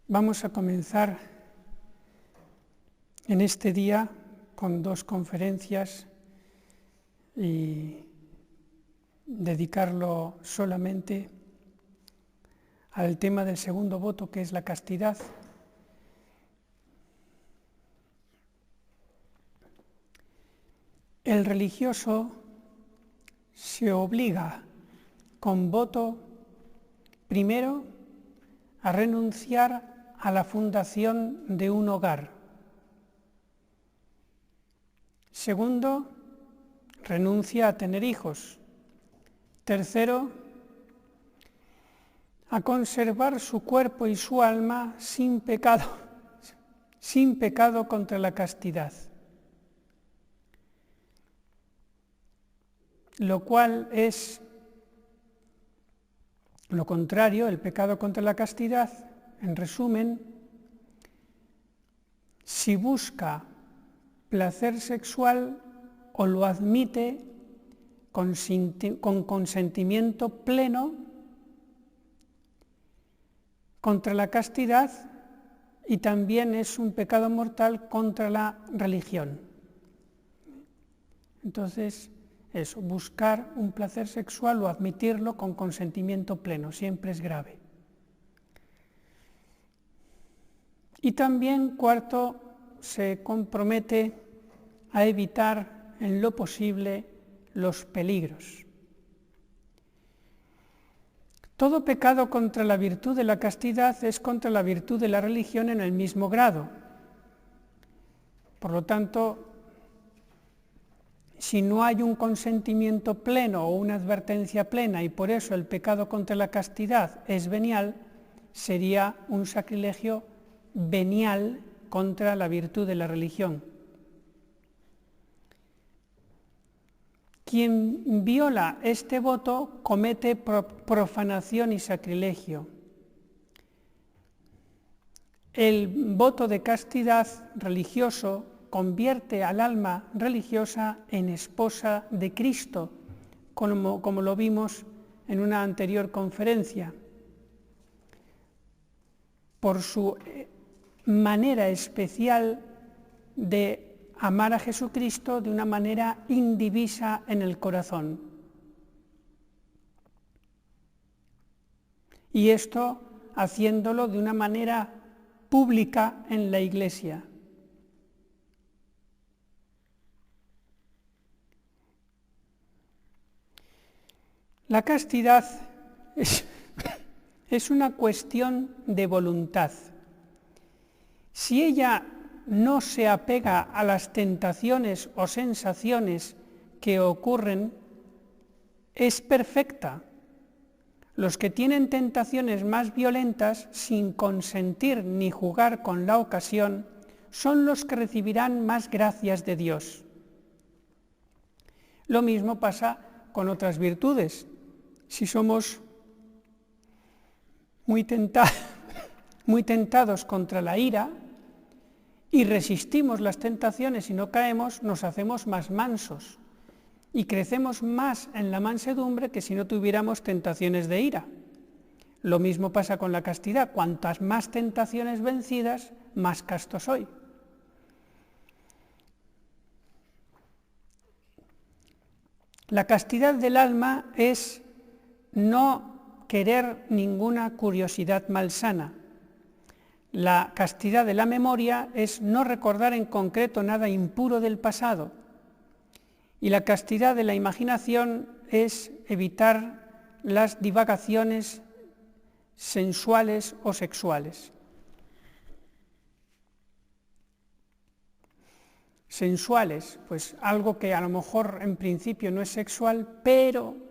Vamos a comenzar en este día con 2 conferencias y dedicarlo solamente al tema del segundo voto, que es la castidad. El religioso se obliga con voto, primero, a renunciar a la fundación de un hogar. Segundo, renuncia a tener hijos. Tercero, a conservar su cuerpo y su alma sin pecado contra la castidad. Lo cual es lo contrario, el pecado contra la castidad. En resumen, si busca placer sexual o lo admite con consentimiento pleno contra la castidad, y también es un pecado mortal contra la religión. Entonces, eso, buscar un placer sexual o admitirlo con consentimiento pleno, siempre es grave. Y también, cuarto, se compromete a evitar en lo posible los peligros. Todo pecado contra la virtud de la castidad es contra la virtud de la religión en el mismo grado. Por lo tanto, si no hay un consentimiento pleno o una advertencia plena y por eso el pecado contra la castidad es venial, sería un sacrilegio venial contra la virtud de la religión. Quien viola este voto comete profanación y sacrilegio. El voto de castidad religioso convierte al alma religiosa en esposa de Cristo, como lo vimos en una anterior conferencia. Por su manera especial de amar a Jesucristo de una manera indivisa en el corazón. Y esto haciéndolo de una manera pública en la Iglesia. La castidad es una cuestión de voluntad. Si ella no se apega a las tentaciones o sensaciones que ocurren, es perfecta. Los que tienen tentaciones más violentas, sin consentir ni jugar con la ocasión, son los que recibirán más gracias de Dios. Lo mismo pasa con otras virtudes. Si somos muy tentados contra la ira y resistimos las tentaciones y no caemos, nos hacemos más mansos y crecemos más en la mansedumbre que si no tuviéramos tentaciones de ira. Lo mismo pasa con la castidad. Cuantas más tentaciones vencidas, más casto soy. La castidad del alma es no querer ninguna curiosidad malsana. La castidad de la memoria es no recordar en concreto nada impuro del pasado. Y la castidad de la imaginación es evitar las divagaciones sensuales o sexuales. Sensuales, pues algo que a lo mejor en principio no es sexual, pero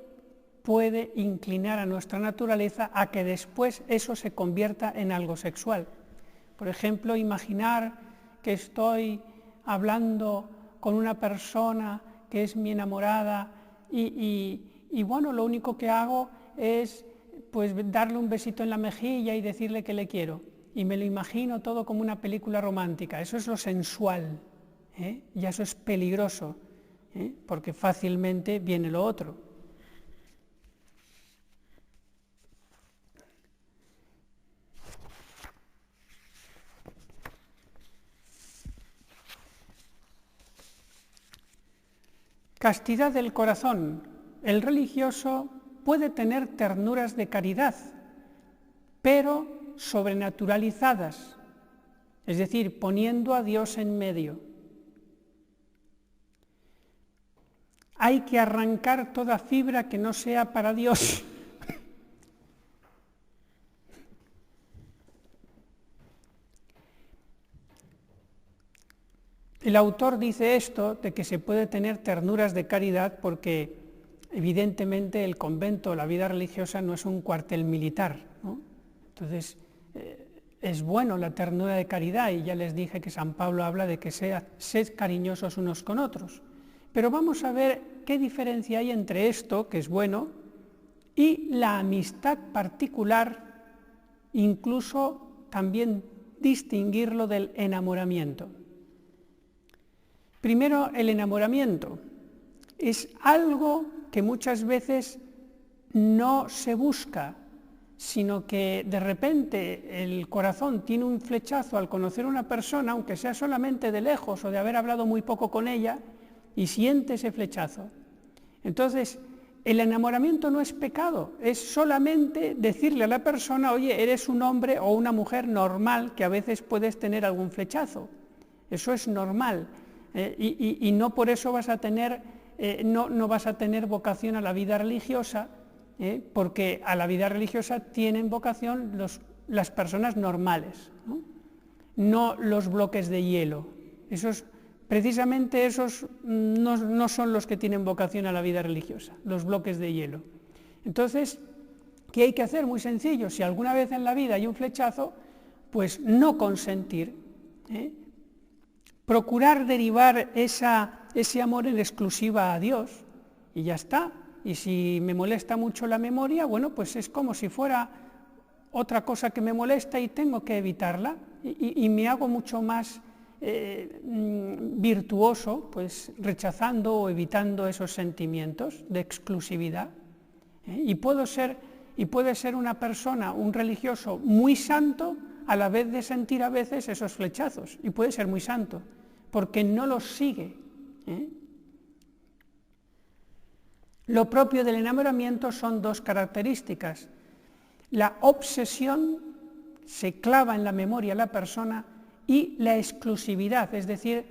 puede inclinar a nuestra naturaleza a que después eso se convierta en algo sexual. Por ejemplo, imaginar que estoy hablando con una persona que es mi enamorada y bueno, lo único que hago es pues darle un besito en la mejilla y decirle que le quiero. Y me lo imagino todo como una película romántica. Eso es lo sensual, y eso es peligroso, porque fácilmente viene lo otro. Castidad del corazón. El religioso puede tener ternuras de caridad, pero sobrenaturalizadas, es decir, poniendo a Dios en medio. Hay que arrancar toda fibra que no sea para Dios. El autor dice esto, de que se puede tener ternuras de caridad, porque evidentemente el convento, la vida religiosa, no es un cuartel militar, ¿no? Entonces, es bueno la ternura de caridad, y ya les dije que San Pablo habla de que sed cariñosos unos con otros. Pero vamos a ver qué diferencia hay entre esto, que es bueno, y la amistad particular, incluso también distinguirlo del enamoramiento. Primero, el enamoramiento es algo que muchas veces no se busca, sino que de repente el corazón tiene un flechazo al conocer a una persona, aunque sea solamente de lejos o de haber hablado muy poco con ella, y siente ese flechazo. Entonces, el enamoramiento no es pecado, es solamente decirle a la persona: oye, eres un hombre o una mujer normal, que a veces puedes tener algún flechazo. Eso es normal. Y no por eso vas a tener, no vas a tener vocación a la vida religiosa, porque a la vida religiosa tienen vocación las personas normales, no los bloques de hielo. Precisamente esos no son los que tienen vocación a la vida religiosa, los bloques de hielo. Entonces, ¿qué hay que hacer? Muy sencillo: si alguna vez en la vida hay un flechazo, pues no consentir, procurar derivar ese amor en exclusiva a Dios, y ya está. Y si me molesta mucho la memoria, bueno, pues es como si fuera otra cosa que me molesta y tengo que evitarla, y me hago mucho más virtuoso, pues rechazando o evitando esos sentimientos de exclusividad. Y puede ser una persona, un religioso muy santo, a la vez de sentir a veces esos flechazos, y puede ser muy santo, porque no los sigue. Lo propio del enamoramiento son dos características: la obsesión, se clava en la memoria la persona, y la exclusividad, es decir,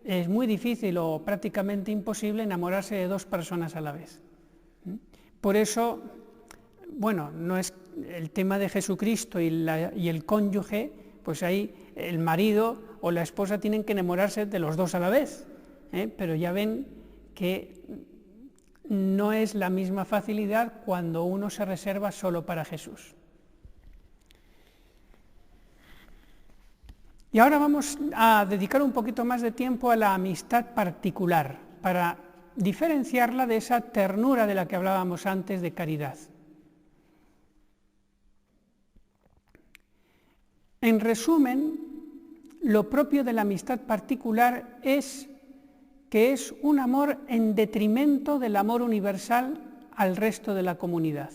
es muy difícil o prácticamente imposible enamorarse de dos personas a la vez. Por eso, bueno, no es el tema de Jesucristo y el cónyuge, pues ahí el marido o la esposa tienen que enamorarse de los dos a la vez, pero ya ven que no es la misma facilidad cuando uno se reserva solo para Jesús. Y ahora vamos a dedicar un poquito más de tiempo a la amistad particular, para diferenciarla de esa ternura de la que hablábamos antes de caridad. En resumen, lo propio de la amistad particular es que es un amor en detrimento del amor universal al resto de la comunidad.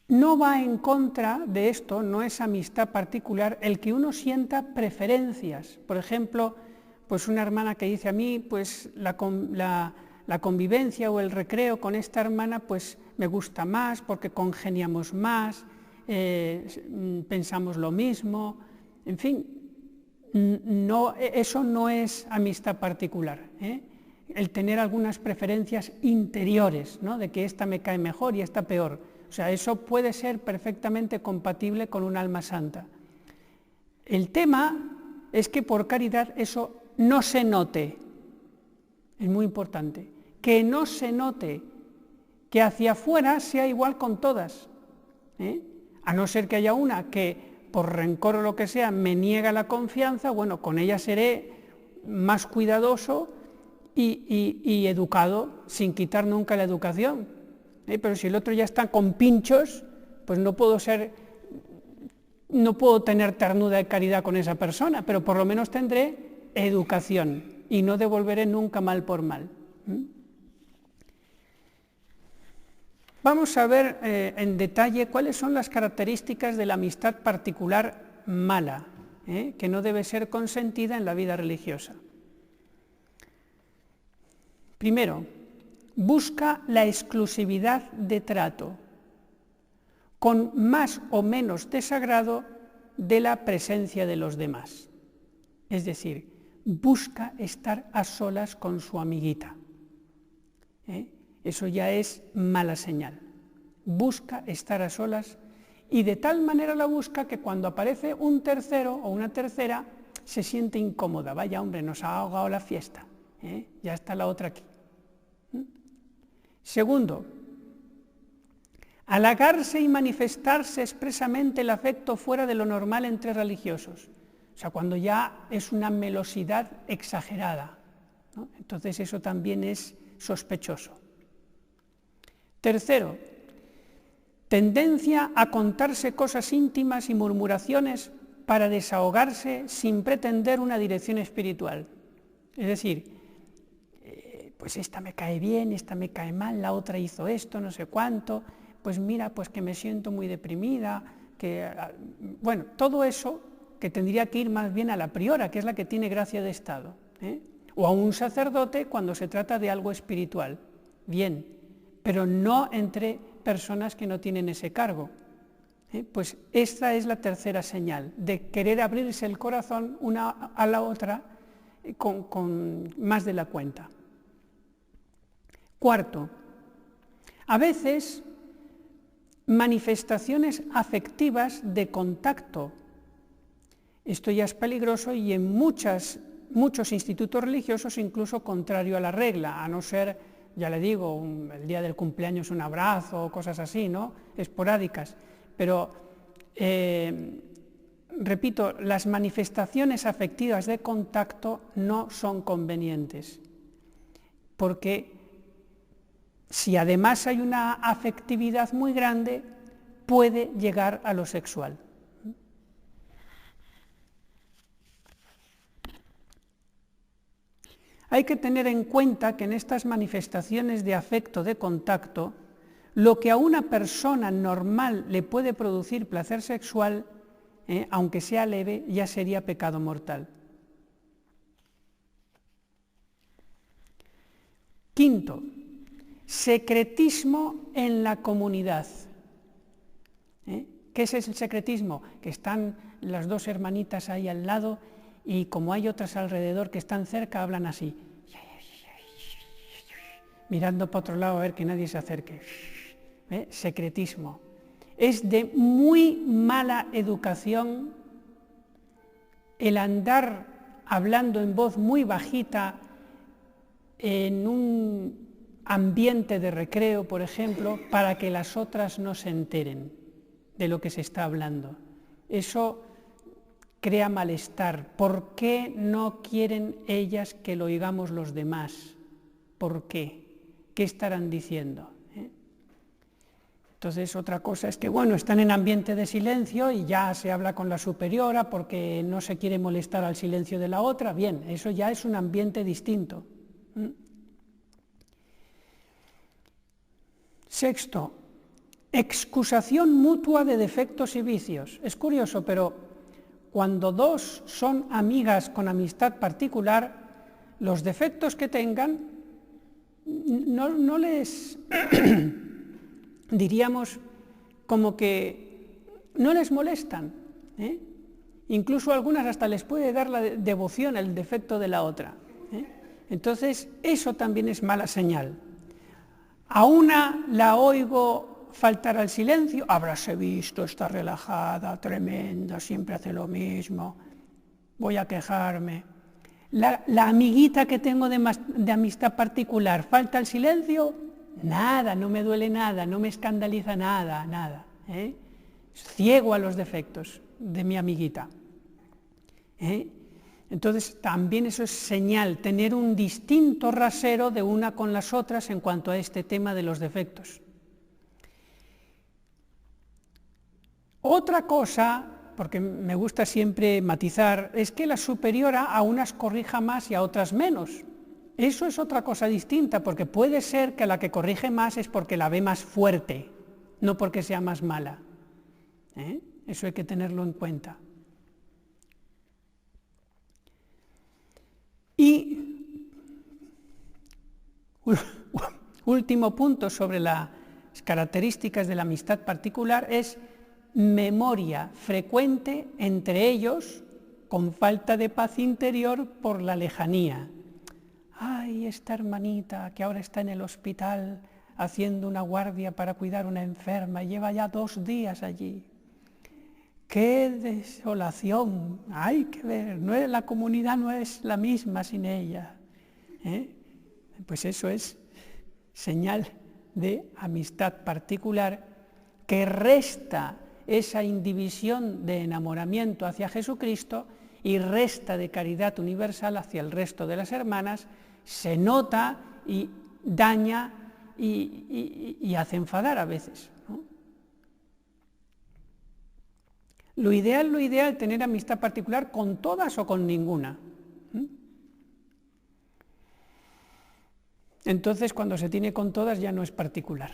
No va en contra de esto, no es amistad particular, el que uno sienta preferencias. Por ejemplo, pues una hermana que dice: a mí pues la convivencia o el recreo con esta hermana pues me gusta más porque congeniamos más, pensamos lo mismo, en fin, eso no es amistad particular, el tener algunas preferencias interiores, ¿no?, de que esta me cae mejor y esta peor. O sea, eso puede ser perfectamente compatible con un alma santa. El tema es que por caridad eso no se note. Es muy importante que no se note, que hacia afuera sea igual con todas, a no ser que haya una que por rencor o lo que sea me niega la confianza. Bueno, con ella seré más cuidadoso y educado, sin quitar nunca la educación. Pero si el otro ya está con pinchos, pues no puedo tener ternura de caridad con esa persona, pero por lo menos tendré educación y no devolveré nunca mal por mal. Vamos a ver en detalle cuáles son las características de la amistad particular mala. que no debe ser consentida en la vida religiosa. Primero, busca la exclusividad de trato, con más o menos desagrado de la presencia de los demás. Es decir, busca estar a solas con su amiguita. Eso ya es mala señal. Busca estar a solas y de tal manera la busca que cuando aparece un tercero o una tercera se siente incómoda. Vaya hombre, nos ha ahogado la fiesta, ya está la otra aquí. Segundo, halagarse y manifestarse expresamente el afecto fuera de lo normal entre religiosos. O sea, cuando ya es una melosidad exagerada, ¿no? Entonces eso también es sospechoso. Tercero, tendencia a contarse cosas íntimas y murmuraciones para desahogarse sin pretender una dirección espiritual. Es decir, pues esta me cae bien, esta me cae mal, la otra hizo esto, no sé cuánto, pues mira, pues que me siento muy deprimida, bueno, todo eso que tendría que ir más bien a la priora, que es la que tiene gracia de estado, o a un sacerdote cuando se trata de algo espiritual, bien, pero no entre personas que no tienen ese cargo. Pues esta es la tercera señal, de querer abrirse el corazón una a la otra con más de la cuenta. Cuarto, a veces manifestaciones afectivas de contacto. Esto ya es peligroso y en muchos institutos religiosos incluso contrario a la regla, a no ser, ya le digo, el día del cumpleaños un abrazo o cosas así, ¿no? Esporádicas. Pero, repito, las manifestaciones afectivas de contacto no son convenientes, porque si además hay una afectividad muy grande, puede llegar a lo sexual. Hay que tener en cuenta que en estas manifestaciones de afecto de contacto, lo que a una persona normal le puede producir placer sexual, aunque sea leve, ya sería pecado mortal. Quinto, secretismo en la comunidad. ¿Qué es el secretismo? Que están las dos hermanitas ahí al lado y como hay otras alrededor que están cerca, hablan así, mirando para otro lado a ver que nadie se acerque. Secretismo. Es de muy mala educación el andar hablando en voz muy bajita en un ambiente de recreo, por ejemplo, para que las otras no se enteren de lo que se está hablando. Eso crea malestar. ¿Por qué no quieren ellas que lo oigamos los demás? ¿Por qué? ¿Qué estarán diciendo? Entonces, otra cosa es que, bueno, están en ambiente de silencio y ya se habla con la superiora porque no se quiere molestar al silencio de la otra. Bien, eso ya es un ambiente distinto. Sexto, excusación mutua de defectos y vicios. Es curioso, pero cuando dos son amigas con amistad particular, los defectos que tengan no les, diríamos, como que no les molestan. Incluso a algunas hasta les puede dar la devoción el defecto de la otra. Entonces, eso también es mala señal. A una la oigo faltar al silencio, habráse visto, está relajada, tremenda, siempre hace lo mismo, voy a quejarme. La amiguita que tengo de amistad particular, ¿falta el silencio? Nada, no me duele nada, no me escandaliza nada, nada. Ciego a los defectos de mi amiguita. Entonces también eso es señal, tener un distinto rasero de una con las otras en cuanto a este tema de los defectos. Otra cosa, porque me gusta siempre matizar, es que la superiora a unas corrija más y a otras menos. Eso es otra cosa distinta, porque puede ser que la que corrige más es porque la ve más fuerte, no porque sea más mala. Eso hay que tenerlo en cuenta. Y último punto sobre las características de la amistad particular es memoria frecuente entre ellos con falta de paz interior por la lejanía. Ay, esta hermanita que ahora está en el hospital haciendo una guardia para cuidar a una enferma, lleva ya 2 días allí. ¡Qué desolación! Hay que ver, la comunidad no es la misma sin ella. Pues eso es señal de amistad particular que resta esa indivisión de enamoramiento hacia Jesucristo y resta de caridad universal hacia el resto de las hermanas, se nota y daña y hace enfadar a veces, ¿no? Lo ideal, tener amistad particular con todas o con ninguna. Entonces, cuando se tiene con todas ya no es particular.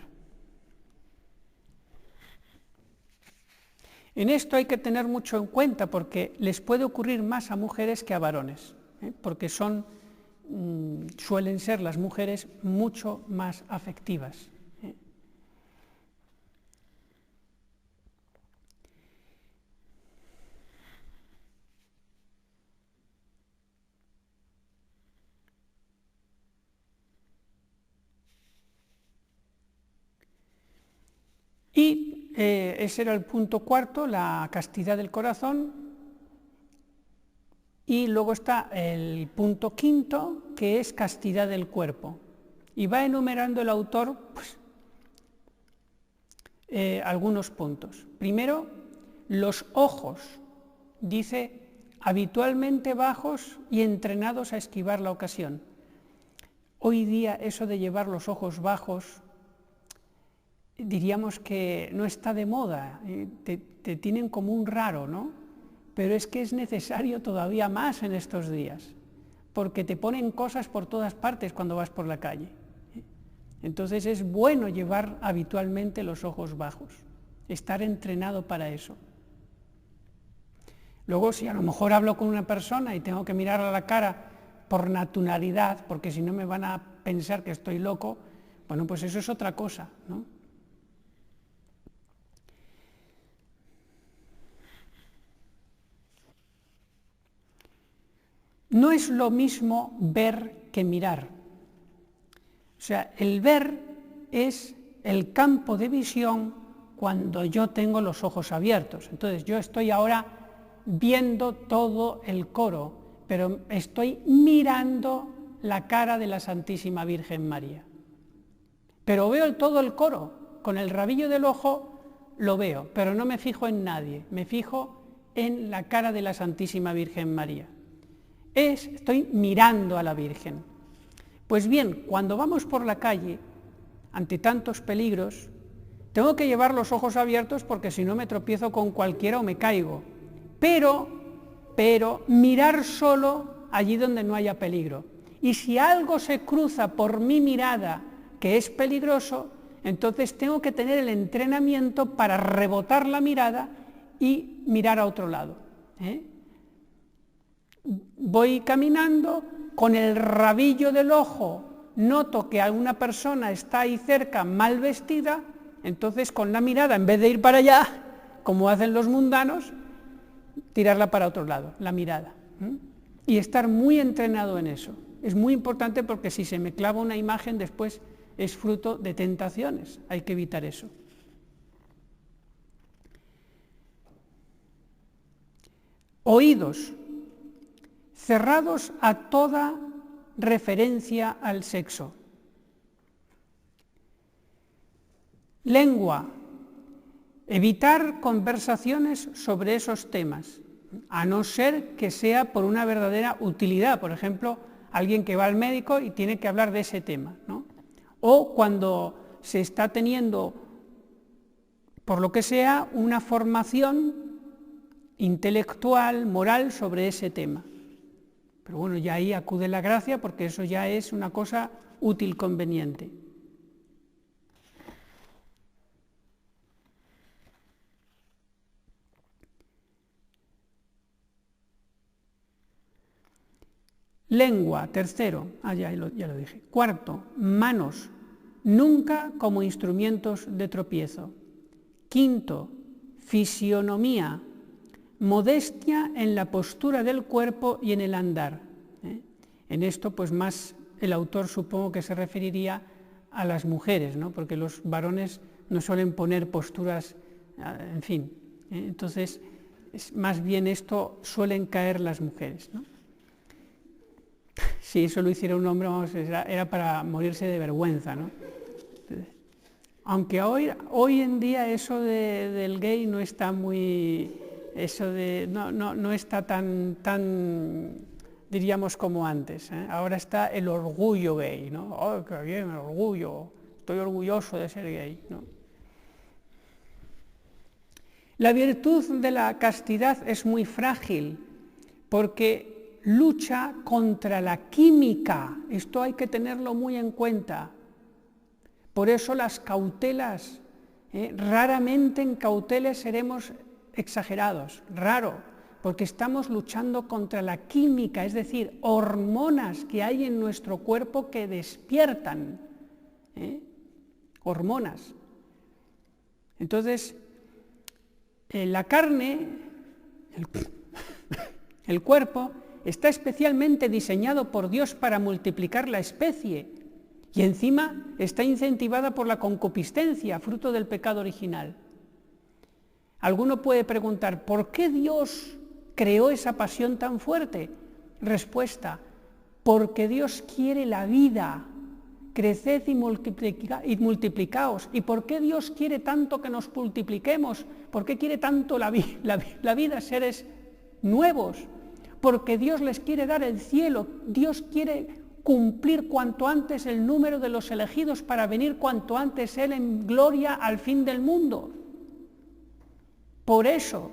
En esto hay que tener mucho en cuenta porque les puede ocurrir más a mujeres que a varones, porque suelen ser las mujeres mucho más afectivas. Y ese era el punto cuarto, la castidad del corazón. Y luego está el punto quinto, que es castidad del cuerpo. Y va enumerando el autor algunos puntos. Primero, los ojos, dice, habitualmente bajos y entrenados a esquivar la ocasión. Hoy día eso de llevar los ojos bajos, diríamos que no está de moda, te tienen como un raro, ¿no? Pero es que es necesario todavía más en estos días, porque te ponen cosas por todas partes cuando vas por la calle. Entonces es bueno llevar habitualmente los ojos bajos, estar entrenado para eso. Luego, si a lo mejor hablo con una persona y tengo que mirar a la cara por naturalidad, porque si no me van a pensar que estoy loco, bueno, pues eso es otra cosa, ¿no? No es lo mismo ver que mirar. O sea, el ver es el campo de visión cuando yo tengo los ojos abiertos. Entonces, yo estoy ahora viendo todo el coro, pero estoy mirando la cara de la Santísima Virgen María. Pero veo todo el coro, con el rabillo del ojo lo veo, pero no me fijo en nadie, me fijo en la cara de la Santísima Virgen María. Estoy mirando a la Virgen. Pues bien, cuando vamos por la calle, ante tantos peligros, tengo que llevar los ojos abiertos porque si no me tropiezo con cualquiera o me caigo. Pero mirar solo allí donde no haya peligro. Y si algo se cruza por mi mirada que es peligroso, entonces tengo que tener el entrenamiento para rebotar la mirada y mirar a otro lado. Voy caminando, con el rabillo del ojo noto que alguna persona está ahí cerca mal vestida, entonces con la mirada, en vez de ir para allá, como hacen los mundanos, tirarla para otro lado, la mirada. Y estar muy entrenado en eso. Es muy importante porque si se me clava una imagen después es fruto de tentaciones, hay que evitar eso. Oídos, cerrados a toda referencia al sexo. Lengua, evitar conversaciones sobre esos temas, a no ser que sea por una verdadera utilidad, por ejemplo, alguien que va al médico y tiene que hablar de ese tema, ¿no? O cuando se está teniendo, por lo que sea, una formación intelectual, moral sobre ese tema. Pero bueno, ya ahí acude la gracia porque eso ya es una cosa útil, conveniente. Lengua, tercero, ya lo dije. Cuarto, manos, nunca como instrumentos de tropiezo. Quinto, fisionomía, modestia en la postura del cuerpo y en el andar. En esto, pues más el autor supongo que se referiría a las mujeres, ¿no? Porque los varones no suelen poner posturas, en fin. Entonces, más bien esto suelen caer las mujeres, ¿no? Si eso lo hiciera un hombre, vamos, era para morirse de vergüenza, ¿no? Aunque hoy en día eso del gay no está muy, no está tan diríamos como antes, ¿eh? Ahora está el orgullo gay, ¿no? ¡Oh, qué bien, el orgullo! Estoy orgulloso de ser gay, ¿no? La virtud de la castidad es muy frágil porque lucha contra la química. Esto hay que tenerlo muy en cuenta. Por eso las cautelas, raramente en cauteles seremos exagerados, raro, porque estamos luchando contra la química, es decir, hormonas que hay en nuestro cuerpo que despiertan, hormonas. Entonces, la carne, el cuerpo, está especialmente diseñado por Dios para multiplicar la especie y encima está incentivada por la concupiscencia, fruto del pecado original. Alguno puede preguntar, ¿por qué Dios creó esa pasión tan fuerte? Respuesta, porque Dios quiere la vida, creced y multiplicaos. ¿Y por qué Dios quiere tanto que nos multipliquemos? ¿Por qué quiere tanto la vida, seres nuevos? Porque Dios les quiere dar el cielo, Dios quiere cumplir cuanto antes el número de los elegidos para venir cuanto antes Él en gloria al fin del mundo. Por eso,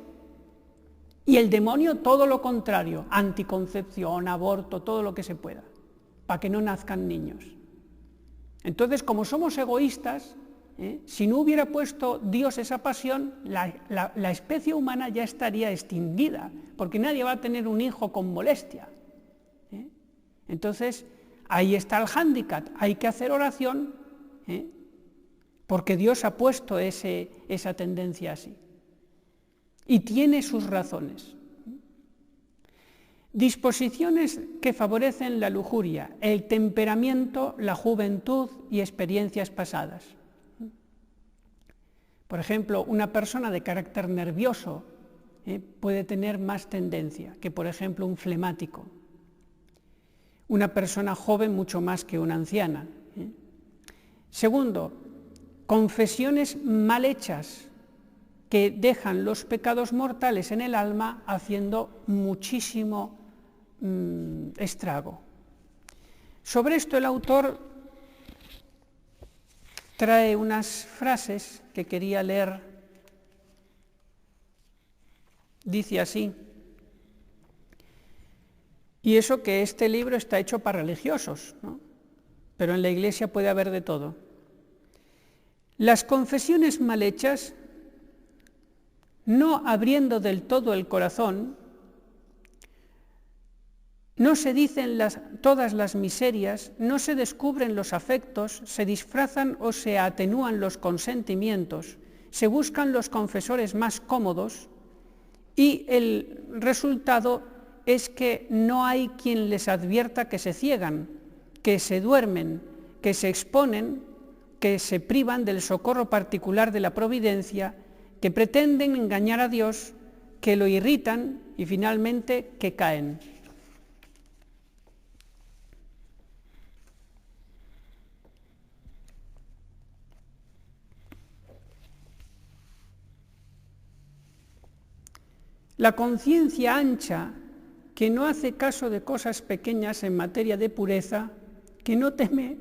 y el demonio todo lo contrario, anticoncepción, aborto, todo lo que se pueda, para que no nazcan niños. Entonces, como somos egoístas, si no hubiera puesto Dios esa pasión, la especie humana ya estaría extinguida, porque nadie va a tener un hijo con molestia. Entonces, ahí está el hándicap, hay que hacer oración, porque Dios ha puesto esa tendencia así. Y tiene sus razones. Disposiciones que favorecen la lujuria, el temperamento, la juventud y experiencias pasadas. Por ejemplo, una persona de carácter nervioso puede tener más tendencia que, por ejemplo, un flemático. Una persona joven mucho más que una anciana. Segundo, confesiones mal hechas que dejan los pecados mortales en el alma haciendo muchísimo estrago. Sobre esto el autor trae unas frases que quería leer. Dice así, y eso que este libro está hecho para religiosos, ¿no? Pero en la Iglesia puede haber de todo. Las confesiones mal hechas, no abriendo del todo el corazón, no se dicen todas las miserias, no se descubren los afectos, se disfrazan o se atenúan los consentimientos, se buscan los confesores más cómodos y el resultado es que no hay quien les advierta que se ciegan, que se duermen, que se exponen, que se privan del socorro particular de la providencia, que pretenden engañar a Dios, que lo irritan y finalmente que caen. La conciencia ancha, que no hace caso de cosas pequeñas en materia de pureza, que no teme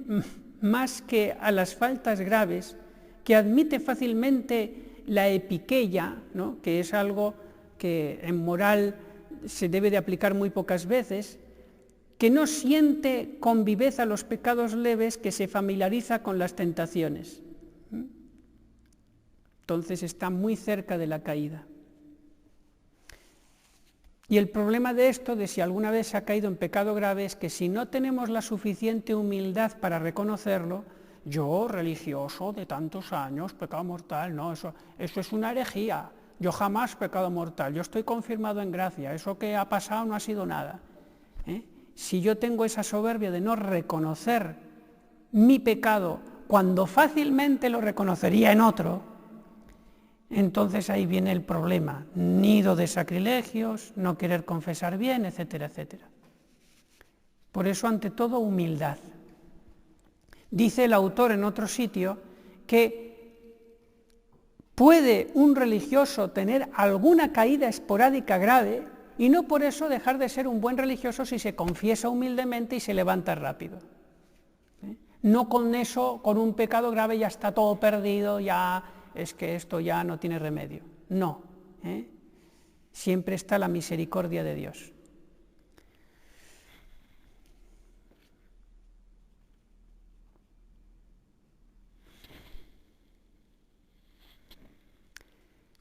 más que a las faltas graves, que admite fácilmente la epiqueia, ¿no? Que es algo que en moral se debe de aplicar muy pocas veces, que no siente con viveza los pecados leves, que se familiariza con las tentaciones. Entonces está muy cerca de la caída. Y el problema de esto, de si alguna vez se ha caído en pecado grave, es que si no tenemos la suficiente humildad para reconocerlo, yo, religioso de tantos años, pecado mortal, no, eso es una herejía, yo jamás pecado mortal, yo estoy confirmado en gracia, eso que ha pasado no ha sido nada. Si yo tengo esa soberbia de no reconocer mi pecado cuando fácilmente lo reconocería en otro, entonces ahí viene el problema, nido de sacrilegios, no querer confesar bien, etcétera, etcétera. Por eso, ante todo, humildad. Dice el autor en otro sitio que puede un religioso tener alguna caída esporádica grave y no por eso dejar de ser un buen religioso si se confiesa humildemente y se levanta rápido. No con eso, con un pecado grave ya está todo perdido, ya es que esto ya no tiene remedio. No. Siempre está la misericordia de Dios.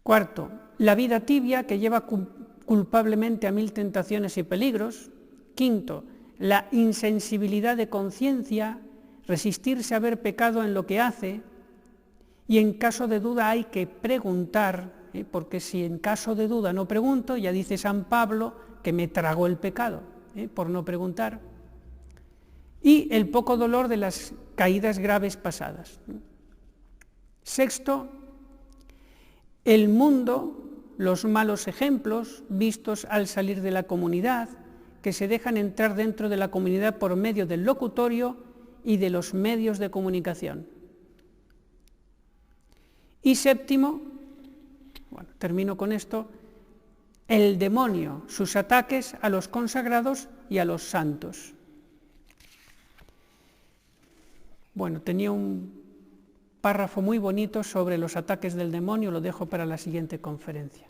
Cuarto, la vida tibia que lleva culpablemente a 1000 tentaciones y peligros. Quinto, la insensibilidad de conciencia, resistirse a ver pecado en lo que hace, y en caso de duda hay que preguntar, porque si en caso de duda no pregunto, ya dice San Pablo que me tragó el pecado, por no preguntar. Y el poco dolor de las caídas graves pasadas. Sexto, el mundo, los malos ejemplos vistos al salir de la comunidad, que se dejan entrar dentro de la comunidad por medio del locutorio y de los medios de comunicación. Y séptimo, termino con esto, el demonio, sus ataques a los consagrados y a los santos. Tenía un párrafo muy bonito sobre los ataques del demonio, lo dejo para la siguiente conferencia.